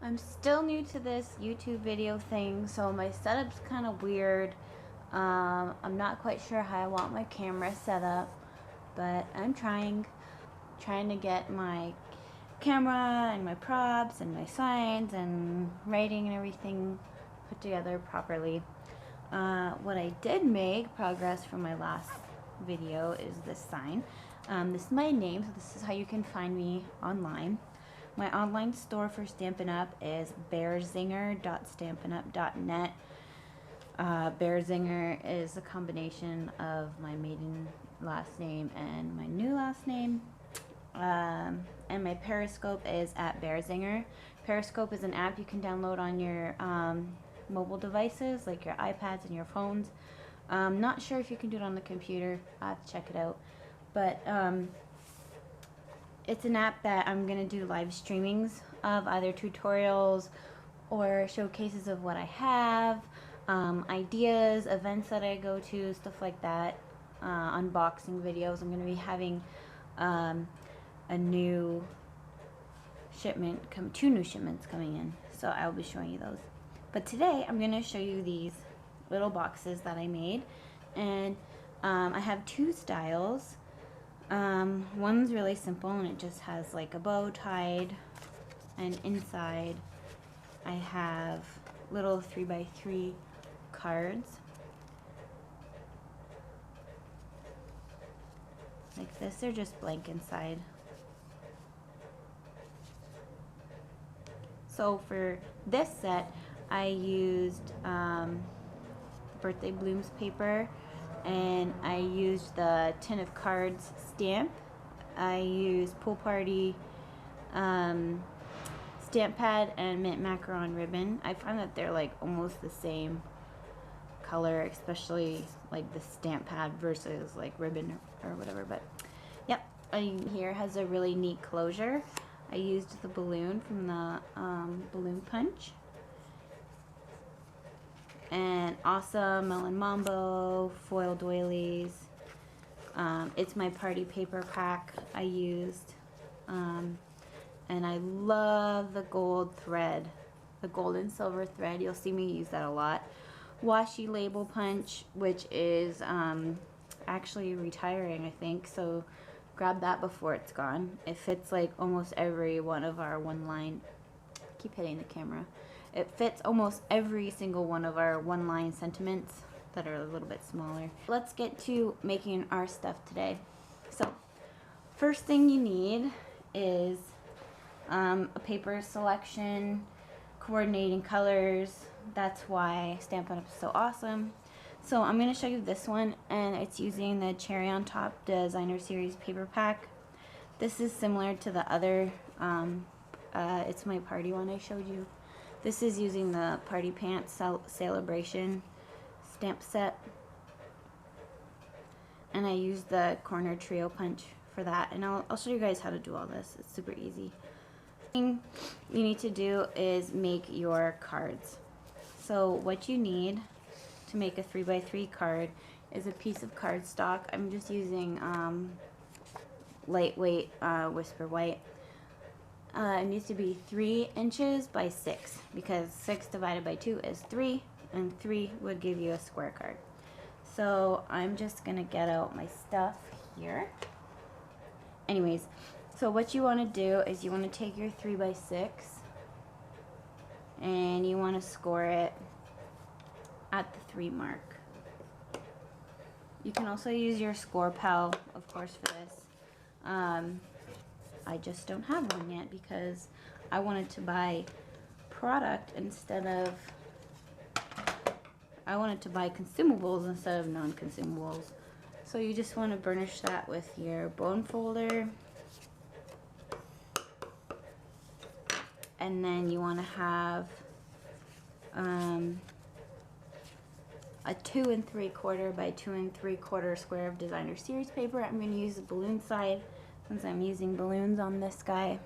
I'm still new to this YouTube video thing, so my setup's kind of weird. I'm not quite sure how I want my camera set up, but I'm trying to get my camera and my props and my signs and writing and everything put together properly. What I did make progress from my last video is this sign. This is my name, so this is how you can find me online. My online store for Stampin' Up! Is bearzinger.stampinup.net. Bearzinger is a combination of my maiden last name and my new last name. And my Periscope is at Bearzinger. Periscope is an app you can download on your mobile devices, like your iPads and your phones. Not sure if you can do it on the computer. I'll have to check it out. But it's an app that I'm going to do live streamings of either tutorials or showcases of what I have, ideas, events that I go to, stuff like that, unboxing videos. I'm going to be having a new shipment, two new shipments coming in, so I'll be showing you those. But today I'm going to show you these little boxes that I made, and I have two styles. One's really simple and it just has like a bow tied, and inside I have little 3x3 cards like this. They're just blank inside. So for this set I used birthday blooms paper, and I used the Tin of Cards stamp. I used Pool Party stamp pad and mint macaron ribbon. I find that they're like almost the same color, especially like the stamp pad versus like ribbon or whatever. But yep, here has a really neat closure. I used the balloon from the balloon punch. And awesome Melon Mambo foil doilies. It's my party paper pack I used, and I love the gold thread, the gold and silver thread. You'll see me use that a lot. Washi label punch, which is actually retiring, I think, so grab that before it's gone. It fits like almost every one of our one line. Keep hitting the camera. It fits almost every single one of our one line sentiments that are a little bit smaller. Let's get to making our stuff today. So first thing you need is a paper selection, coordinating colors. That's why Stampin' Up! Is so awesome. So I'm going to show you this one, and it's using the Cherry on Top Designer Series paper pack. This is similar to the other, it's my party one I showed you. This is using the Party Pants Celebration stamp set, and I used the corner trio punch for that, and I'll show you guys how to do all this. It's super easy. The thing you need to do is make your cards. So what you need to make a 3x3 card is a piece of cardstock. I'm just using lightweight Whisper White. It needs to be 3 inches by 6, because 6 divided by 2 is 3, and 3 would give you a square card. So I'm just going to get out my stuff here. Anyways, so what you want to do is you want to take your 3x6 and you want to score it at the 3 mark. You can also use your score pal, of course, for this. I just don't have one yet because I wanted to buy product instead of, I wanted to buy consumables instead of non-consumables. So you just want to burnish that with your bone folder. And then you want to have a 2 3/4 by 2 3/4 square of Designer Series paper. I'm going to use the balloon side since I'm using balloons on this guy.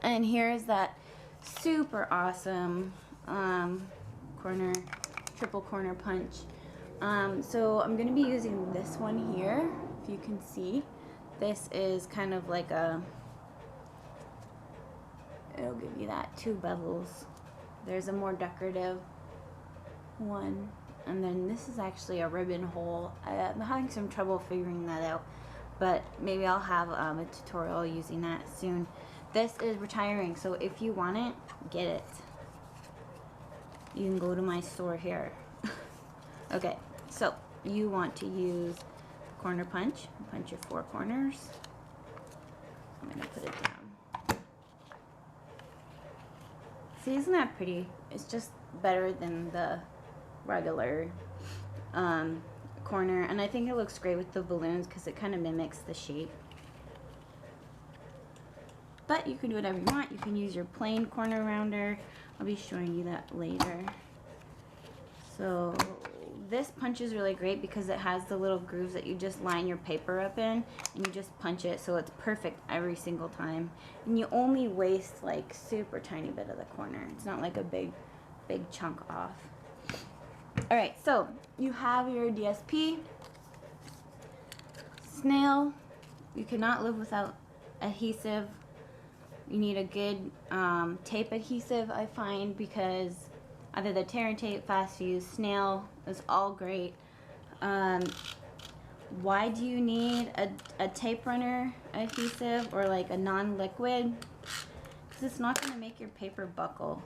And here's that super awesome triple corner punch. So I'm going to be using this one here, if you can see. This is kind of like a, it'll give you that, 2 bevels. There's a more decorative one, and then this is actually a ribbon hole. I'm having some trouble figuring that out, but maybe I'll have a tutorial using that soon. This is retiring, so if you want it, get it. You can go to my store here. Okay, so you want to use corner punch your 4 corners. I'm gonna put it down. See, isn't that pretty? It's just better than the regular corner, and I think it looks great with the balloons because it kind of mimics the shape. But you can do whatever you want. You can use your plain corner rounder. I'll be showing you that later. So this punch is really great because it has the little grooves that you just line your paper up in, and you just punch it so it's perfect every single time. And you only waste like super tiny bit of the corner. It's not like a big chunk off. Alright, so you have your DSP. Snail. You cannot live without adhesive. You need a good tape adhesive, I find, because either the tear and tape, fast fuse, Snail is all great. Why do you need a tape runner adhesive or like a non-liquid? Because it's not going to make your paper buckle.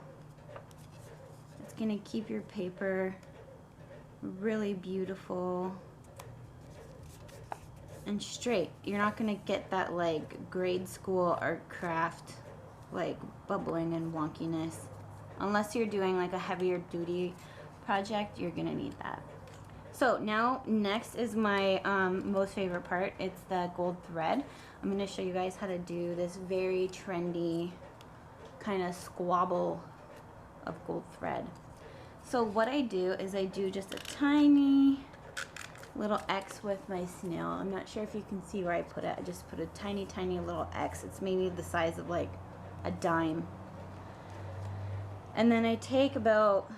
It's going to keep your paper really beautiful and straight. You're not going to get that like grade school art craft like bubbling and wonkiness. Unless you're doing like a heavier duty project, you're gonna need that. So now next is my most favorite part. It's the gold thread. I'm gonna show you guys how to do this very trendy kind of squabble of gold thread. So what I do is I do just a tiny little X with my snail. I'm not sure if you can see where I put it. I just put a tiny little X. It's maybe the size of like a dime. And then I take about,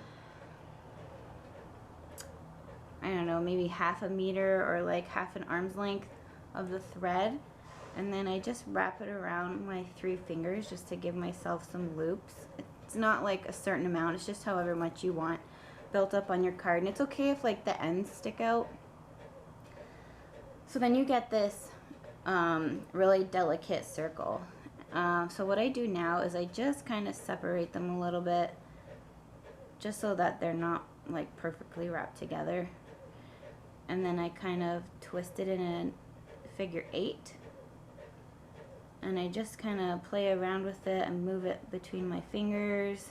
I don't know, maybe half a meter or like half an arm's length of the thread, and then I just wrap it around my 3 fingers just to give myself some loops. It's not like a certain amount, it's just however much you want built up on your card, and it's okay if like the ends stick out. So then you get this really delicate circle. So what I do now is I just kind of separate them a little bit just so that they're not like perfectly wrapped together, and then I kind of twist it in a figure 8, and I just kind of play around with it and move it between my fingers,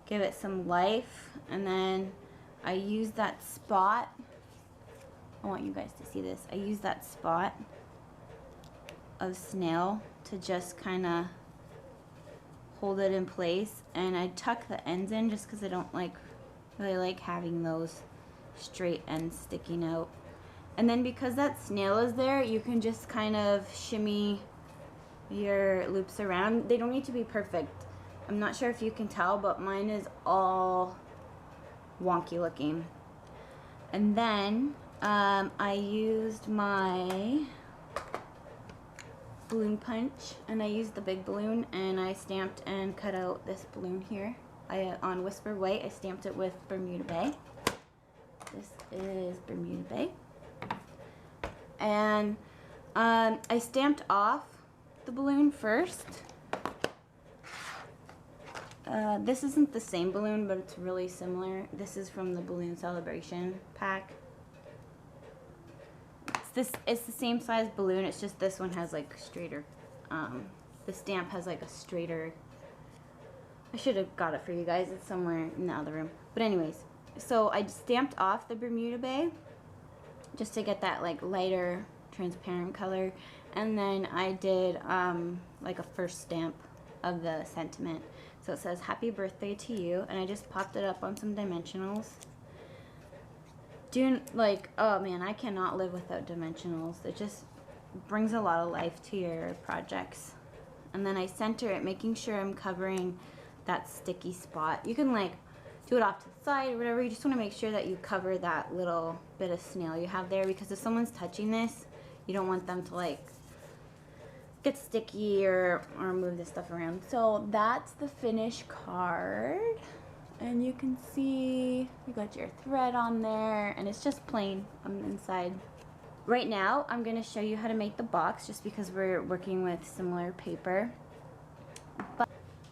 give it some life, and then I use that spot. I want you guys to see this. I use that spot of snail to just kind of hold it in place, and I tuck the ends in just because I don't really like having those straight ends sticking out. And then because that snail is there, you can just kind of shimmy your loops around. They don't need to be perfect. I'm not sure if you can tell, but mine is all wonky looking. And then I used my balloon punch, and I used the big balloon, and I stamped and cut out this balloon here. On Whisper White, I stamped it with Bermuda Bay. This is Bermuda Bay. And I stamped off the balloon first. This isn't the same balloon, but it's really similar. This is from the Balloon Celebration pack. It's the same size balloon, it's just this one has like straighter, the stamp has like a straighter, I should have got it for you guys, it's somewhere in the other room. But anyways, so I stamped off the Bermuda Bay just to get that like lighter transparent color, and then I did like a first stamp of the sentiment. So it says happy birthday to you, and I just popped it up on some dimensionals. Oh man, I cannot live without dimensionals. It just brings a lot of life to your projects. And then I center it, making sure I'm covering that sticky spot. You can like do it off to the side or whatever. You just want to make sure that you cover that little bit of snail you have there, because if someone's touching this, you don't want them to like gets sticky or move this stuff around. So that's the finished card. And you can see you got your thread on there, and it's just plain on the inside. Right now, I'm going to show you how to make the box just because we're working with similar paper.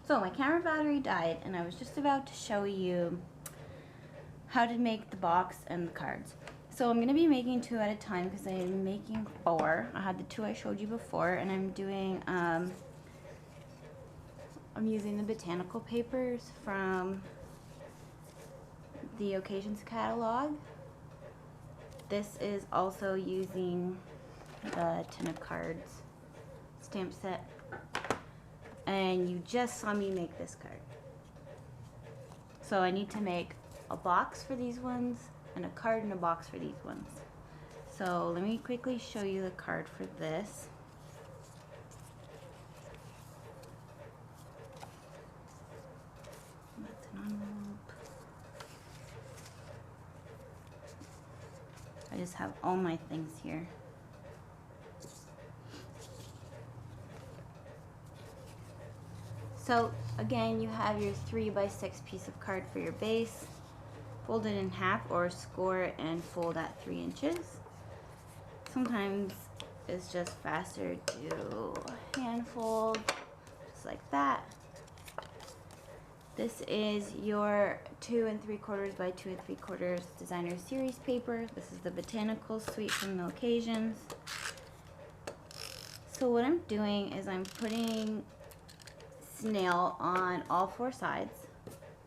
So my camera battery died, and I was just about to show you how to make the box and the cards. So I'm going to be making 2 at a time because I'm making 4. I had the 2 I showed you before, and I'm doing, I'm using the botanical papers from the Occasions catalog. This is also using the Tin of Cards stamp set, and you just saw me make this card. So I need to make a box for these ones and a card and a box for these ones. So let me quickly show you the card for this. That's an envelope. I just have all my things here. So again, you have your 3x6 piece of card for your base. Fold it in half or score and fold at 3 inches. Sometimes it's just faster to hand fold, just like that. This is your 2 3/4 by 2 3/4 designer series paper. This is the Botanical Suite from the Occasions. So what I'm doing is I'm putting snail on all 4 sides,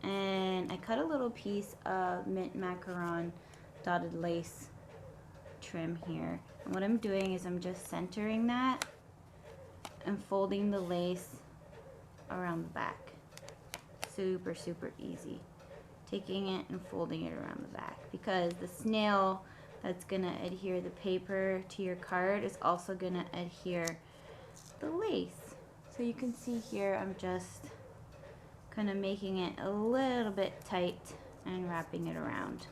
and I cut a little piece of mint macaron dotted lace trim here. And what I'm doing is I'm just centering that and folding the lace around the back. Super, super easy. Taking it and folding it around the back, because the snail that's gonna adhere the paper to your card is also gonna adhere the lace. So you can see here I'm just kind of making it a little bit tight and wrapping it around,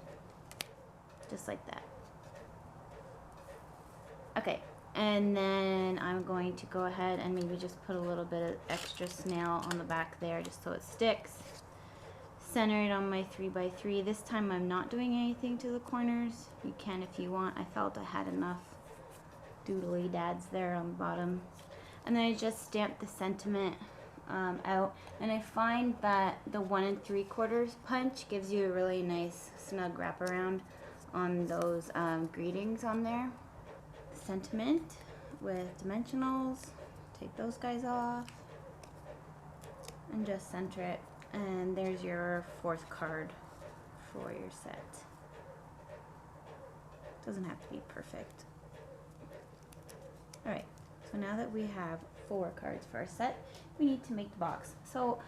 just like that. Okay, and then I'm going to go ahead and maybe just put a little bit of extra snail on the back there just so it sticks. Center it on my 3x3. This time I'm not doing anything to the corners. You can if you want. I felt I had enough doodly dads there on the bottom. And then I just stamped the sentiment out. And I find that the 1 3/4 punch gives you a really nice snug wraparound on those greetings on there. Sentiment with dimensionals. Take those guys off and just center it. And there's your 4th card for your set. Doesn't have to be perfect. Alright, so now that we have 4 cards for our set, we need to make the box. So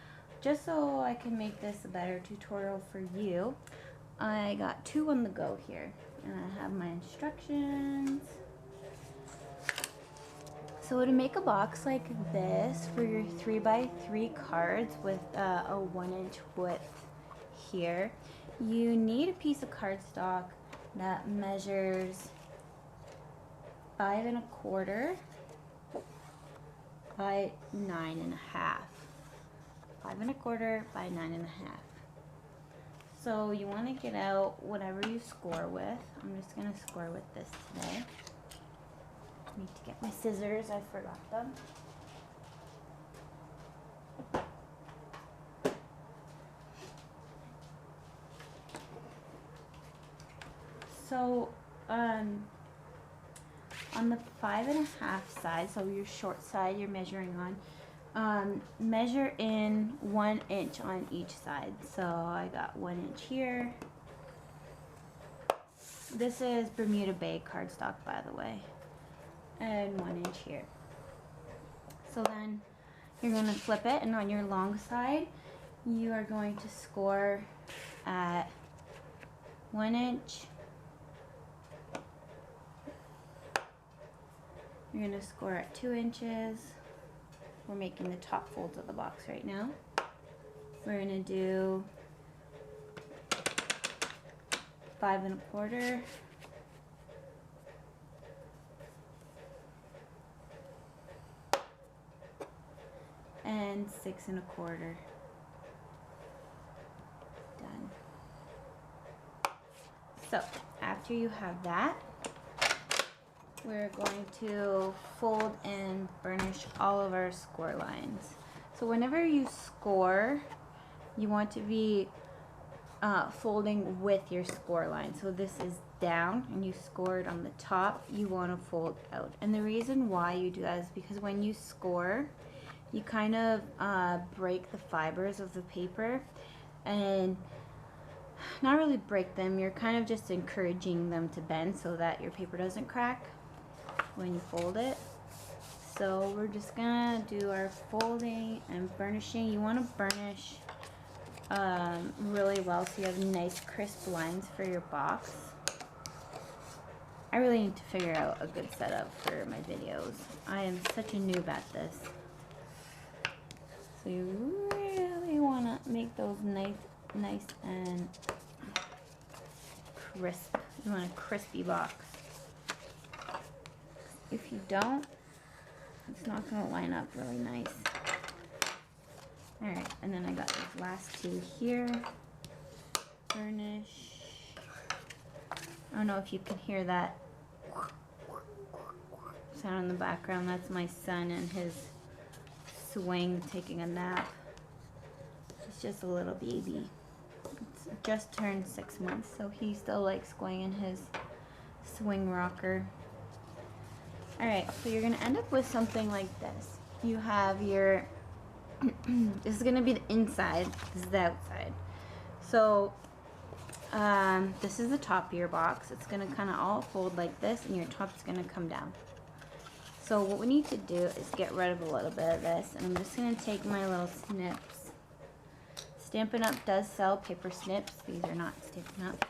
just so I can make this a better tutorial for you, I got 2 on the go here. And I have my instructions. So to make a box like this for your 3x3 cards with a 1-inch width here, you need a piece of cardstock that measures 5 1/4 by 9 1/2. 5 1/4 by 9 1/2. So you want to get out whatever you score with. I'm just going to score with this today. I need to get my scissors, I forgot them. So on the 5 1/2 side, so your short side you're measuring on, measure in 1 inch on each side. So I got 1 inch here. This is Bermuda Bay Cardstock, by the way. And 1 inch here. So then you're going to flip it, and on your long side you are going to score at 1 inch. You're going to score at 2 inches. We're making the top folds of the box right now. We're going to do 5 1/4. and 6 1/4. Done. So after you have that, we're going to fold and burnish all of our score lines. So whenever you score, you want to be folding with your score line. So this is down and you scored on the top, you want to fold out. And the reason why you do that is because when you score, you kind of break the fibers of the paper, and not really break them, you're kind of just encouraging them to bend so that your paper doesn't crack when you fold it. So we're just gonna do our folding and burnishing. You want to burnish really well so you have nice crisp lines for your box. I really need to figure out a good setup for my videos. I am such a noob at this. So you really want to make those nice and crisp. You want a crispy box. If you don't, it's not going to line up really nice. Alright, and then I got these last two here. Burnish. I don't know if you can hear that sound in the background. That's my son and his swing taking a nap. He's just a little baby. It's just turned 6 months, so he still likes going in his swing rocker. Alright, so you're going to end up with something like this. You have your this is going to be the inside, this is the outside. So this is the top of your box. It's going to kind of all fold like this, and your top's going to come down. So what we need to do is get rid of a little bit of this, and I'm just going to take my little snips. Stampin' Up does sell paper snips. These are not Stampin' Up.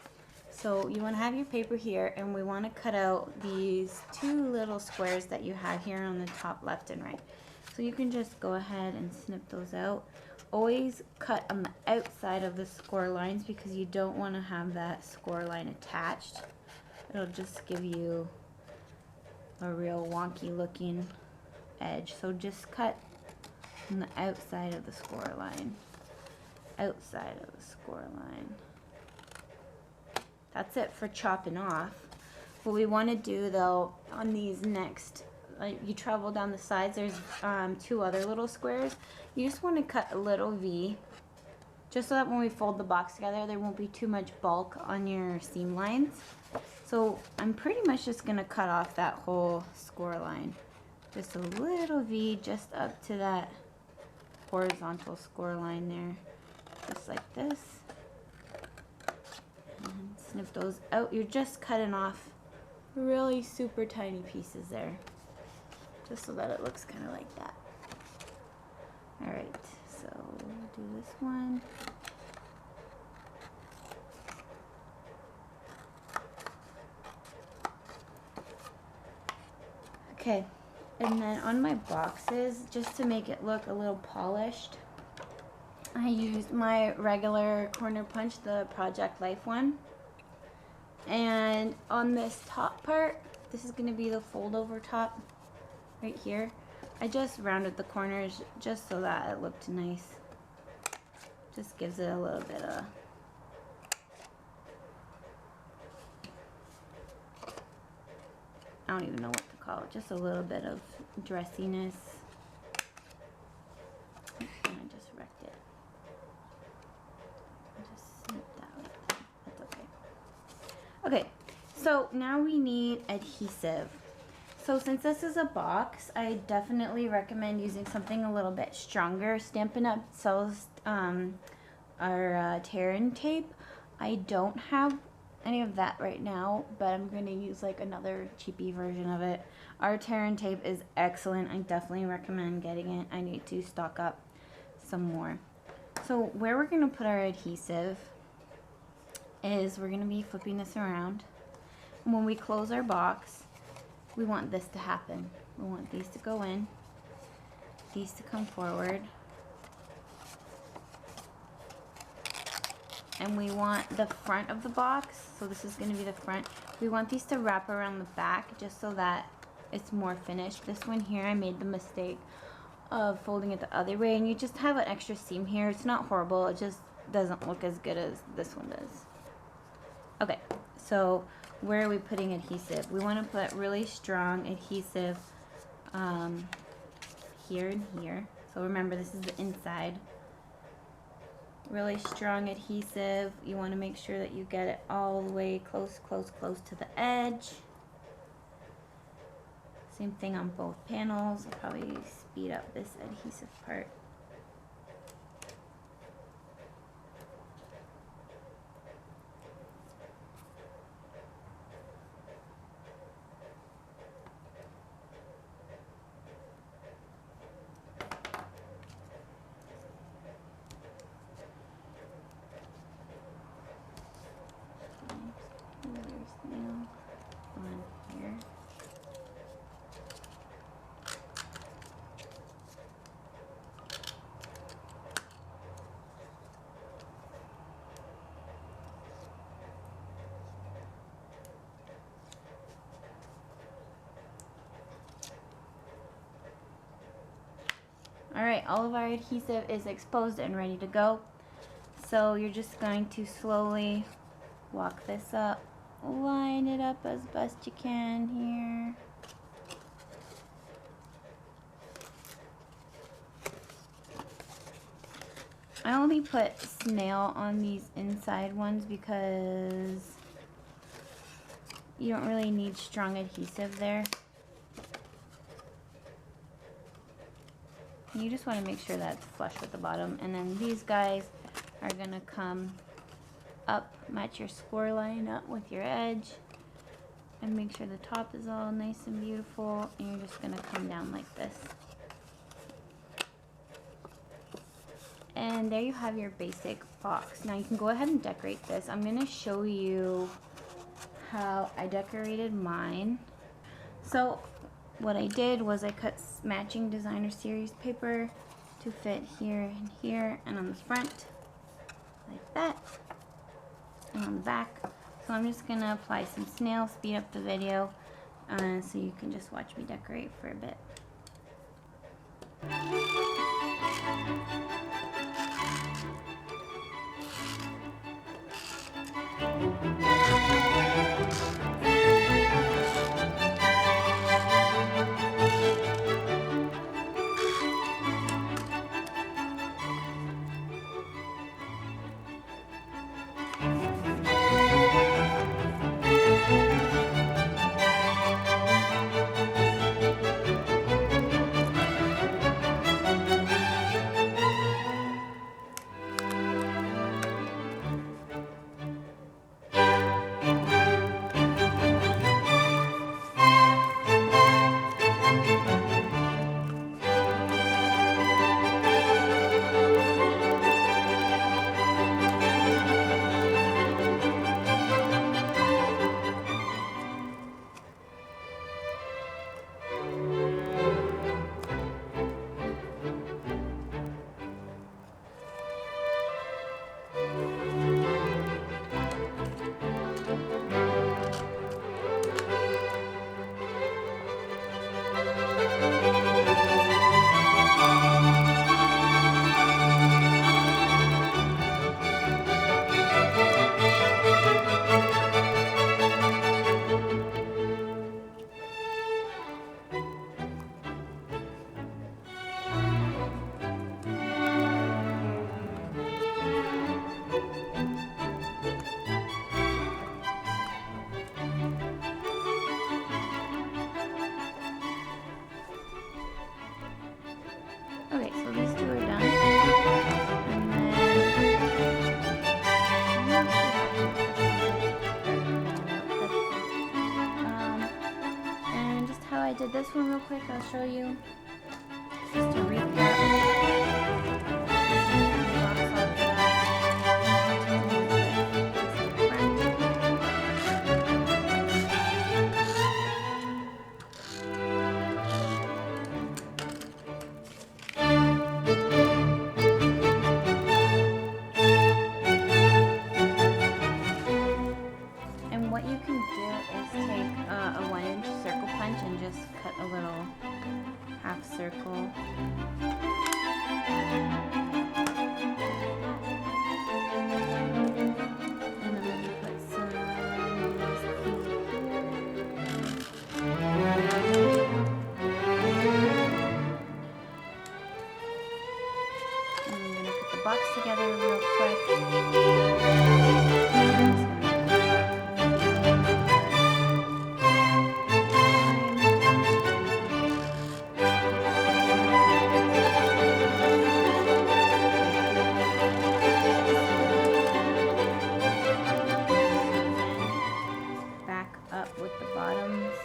So you want to have your paper here, and we want to cut out these two little squares that you have here on the top left and right. So you can just go ahead and snip those out. Always cut on the outside of the score lines because you don't want to have that score line attached. It'll just give you a real wonky looking edge. So just cut on the outside of the score line. Outside of the score line. That's it for chopping off. What we want to do though on these next, you travel down the sides, there's two other little squares. You just want to cut a little V, just so that when we fold the box together there won't be too much bulk on your seam lines. So I'm pretty much just going to cut off that whole score line. Just a little V just up to that horizontal score line there. Just like this. And snip those out. You're just cutting off really super tiny pieces there. Just so that it looks kind of like that. Alright, so we'll do this one. Okay, and then on my boxes, just to make it look a little polished, I used my regular corner punch, the Project Life one. And on this top part, this is going to be the fold over top right here. I just rounded the corners just so that it looked nice. Just gives it a little bit of I don't even know what to call it, just a little bit of dressiness. And I just wrecked it. I just snipped that like that. That's okay. Okay, so now we need adhesive. So since this is a box, I definitely recommend using something a little bit stronger. Stampin' Up sells our tear-in tape. I don't have any of that right now, but I'm going to use like another cheapy version of it. Our tear-in tape is excellent. I definitely recommend getting it. I need to stock up some more. So where we're going to put our adhesive is we're going to be flipping this around. And when we close our box, we want this to happen. We want these to go in, these to come forward, and we want the front of the box, so this is going to be the front, we want these to wrap around the back just so that it's more finished. This one here, I made the mistake of folding it the other way, and you just have an extra seam here. It's not horrible, it just doesn't look as good as this one does. Okay, so where are we putting adhesive? We want to put really strong adhesive here and here. So remember, this is the inside. Really strong adhesive. You want to make sure that you get it all the way close to the edge. Same thing on both panels. I'll probably speed up this adhesive part. Alright, all of our adhesive is exposed and ready to go. So you're just going to slowly walk this up, line it up as best you can here. I only put snail on these inside ones because you don't really need strong adhesive there. You just want to make sure that's flush with the bottom. And then these guys are going to come up, match your score line up with your edge. And make sure the top is all nice and beautiful. And you're just going to come down like this. And there you have your basic box. Now you can go ahead and decorate this. I'm going to show you how I decorated mine. So what I did was I cut matching designer series paper to fit here and here and on the front like that, and on the back. So I'm just gonna apply some snail, speed up the video so you can just watch me decorate for a bit. Okay, so these two are done. And just how I did this one real quick, I'll show you. Just to recap. What you can do is take a 1-inch circle punch and just cut a little half box together real quick. Back up with the bottoms.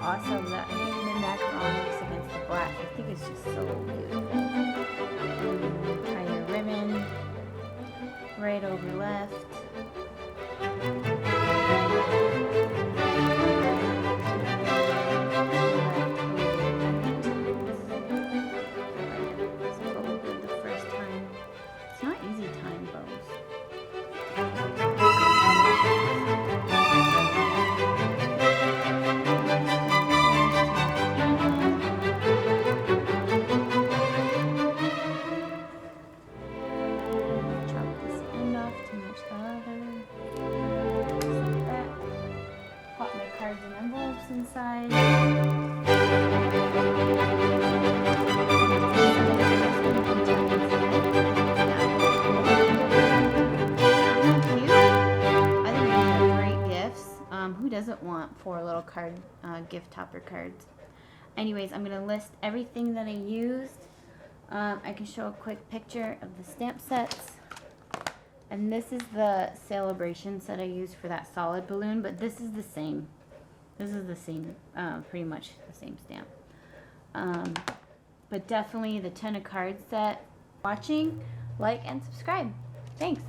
Awesome that the Macaron looks against the black. I think it's just so beautiful. Tie your ribbon right over left. It's bow good the first time. It's not easy tying bows. Cards and envelopes inside. Who doesn't want 4 little card gift topper cards? Anyways, I'm gonna list everything that I used. I can show a quick picture of the stamp sets. And this is the Celebration set I used for that solid balloon, but this is the same. This is the same, pretty much the same stamp. But definitely the 10 of cards set. Watching, like, and subscribe. Thanks.